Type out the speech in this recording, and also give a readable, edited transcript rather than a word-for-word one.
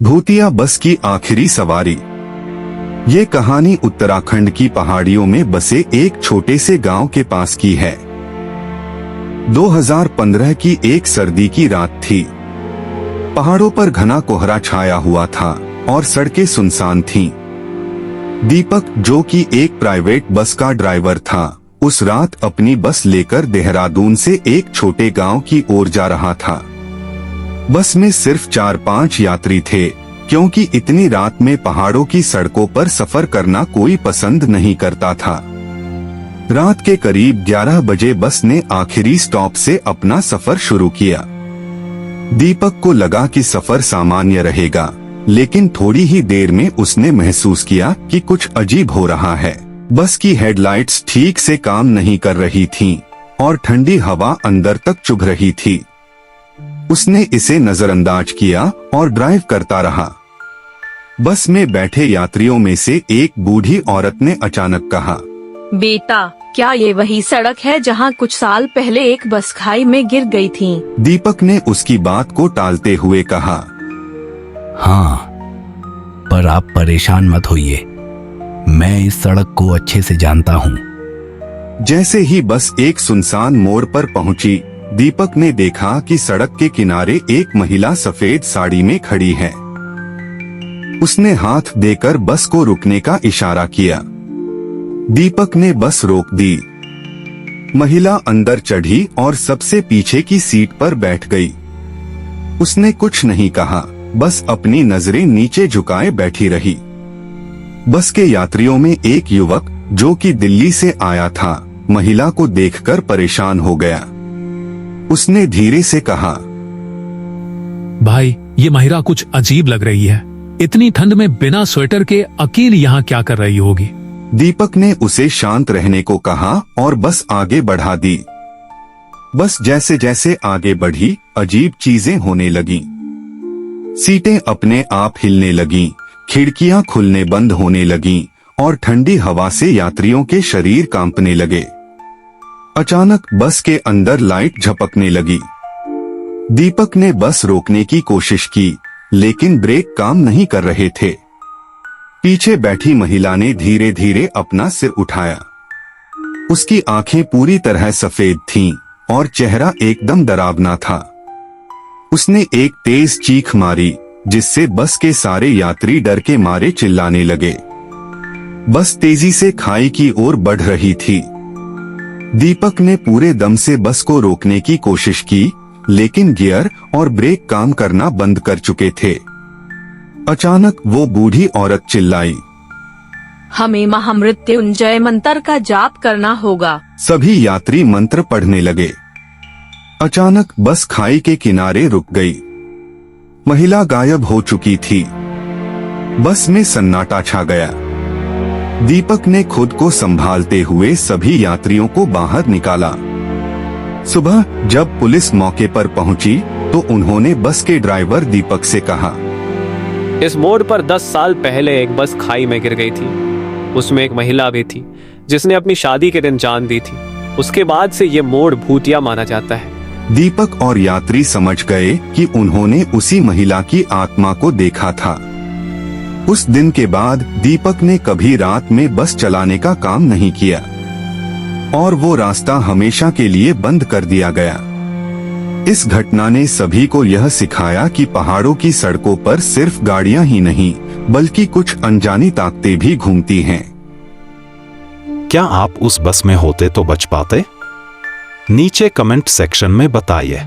भूतिया बस की आखिरी सवारी। ये कहानी उत्तराखंड की पहाड़ियों में बसे एक छोटे से गांव के पास की है। 2015 की एक सर्दी की रात थी। पहाड़ों पर घना कोहरा छाया हुआ था और सड़कें सुनसान थीं। दीपक, जो कि एक प्राइवेट बस का ड्राइवर था, उस रात अपनी बस लेकर देहरादून से एक छोटे गांव की ओर जा रहा था। बस में सिर्फ 4-5 यात्री थे, क्योंकि इतनी रात में पहाड़ों की सड़कों पर सफर करना कोई पसंद नहीं करता था। रात के करीब 11 बजे बस ने आखिरी स्टॉप से अपना सफर शुरू किया। दीपक को लगा कि सफर सामान्य रहेगा, लेकिन थोड़ी ही देर में उसने महसूस किया कि कुछ अजीब हो रहा है। बस की हेडलाइट्स ठीक से काम नहीं कर रही थीं और ठंडी हवा अंदर तक चुभ रही थी। उसने इसे नजरअंदाज किया और ड्राइव करता रहा। बस में बैठे यात्रियों में से एक बूढ़ी औरत ने अचानक कहा, बेटा, क्या ये वही सड़क है जहाँ कुछ साल पहले एक बस खाई में गिर गई थी? दीपक ने उसकी बात को टालते हुए कहा, हाँ, पर आप परेशान मत होइए, मैं इस सड़क को अच्छे से जानता हूँ। जैसे ही बस एक सुनसान मोड़ पर पहुंची, दीपक ने देखा कि सड़क के किनारे एक महिला सफेद साड़ी में खड़ी है। उसने हाथ देकर बस को रुकने का इशारा किया। दीपक ने बस रोक दी। महिला अंदर चढ़ी और सबसे पीछे की सीट पर बैठ गई। उसने कुछ नहीं कहा, बस अपनी नजरें नीचे झुकाए बैठी रही। बस के यात्रियों में एक युवक, जो कि दिल्ली से आया था, महिला को देखकर परेशान हो गया। उसने धीरे से कहा, भाई, ये महिला कुछ अजीब लग रही है। इतनी ठंड में बिना स्वेटर के अकेली यहाँ क्या कर रही होगी? दीपक ने उसे शांत रहने को कहा और बस आगे बढ़ा दी। बस जैसे जैसे आगे बढ़ी, अजीब चीजें होने लगीं। सीटें अपने आप हिलने लगीं, खिड़कियां खुलने बंद होने लगीं और ठंडी हवा से यात्रियों के शरीर कांपने लगे। अचानक बस के अंदर लाइट झपकने लगी। दीपक ने बस रोकने की कोशिश की, लेकिन ब्रेक काम नहीं कर रहे थे। पीछे बैठी महिला ने धीरे धीरे अपना सिर उठाया। उसकी आंखें पूरी तरह सफेद थीं और चेहरा एकदम डरावना था। उसने एक तेज चीख मारी, जिससे बस के सारे यात्री डर के मारे चिल्लाने लगे। बस तेजी से खाई की ओर बढ़ रही थी। दीपक ने पूरे दम से बस को रोकने की कोशिश की, लेकिन गियर और ब्रेक काम करना बंद कर चुके थे। अचानक वो बूढ़ी औरत चिल्लाई, हमें महामृत्युंजय मंत्र का जाप करना होगा। सभी यात्री मंत्र पढ़ने लगे। अचानक बस खाई के किनारे रुक गई। महिला गायब हो चुकी थी। बस में सन्नाटा छा गया। दीपक ने खुद को संभालते हुए सभी यात्रियों को बाहर निकाला। सुबह जब पुलिस मौके पर पहुंची, तो उन्होंने बस के ड्राइवर दीपक से कहा, इस मोड़ पर 10 साल पहले एक बस खाई में गिर गई थी। उसमें एक महिला भी थी, जिसने अपनी शादी के दिन जान दी थी। उसके बाद से ये मोड़ भूतिया माना जाता है। दीपक और यात्री समझ गए कि उन्होंने उसी महिला की आत्मा को देखा था। उस दिन के बाद दीपक ने कभी रात में बस चलाने का काम नहीं किया और वो रास्ता हमेशा के लिए बंद कर दिया गया। इस घटना ने सभी को यह सिखाया कि पहाड़ों की सड़कों पर सिर्फ गाड़ियां ही नहीं, बल्कि कुछ अनजानी ताकतें भी घूमती हैं। क्या आप उस बस में होते तो बच पाते? नीचे कमेंट सेक्शन में बताइए।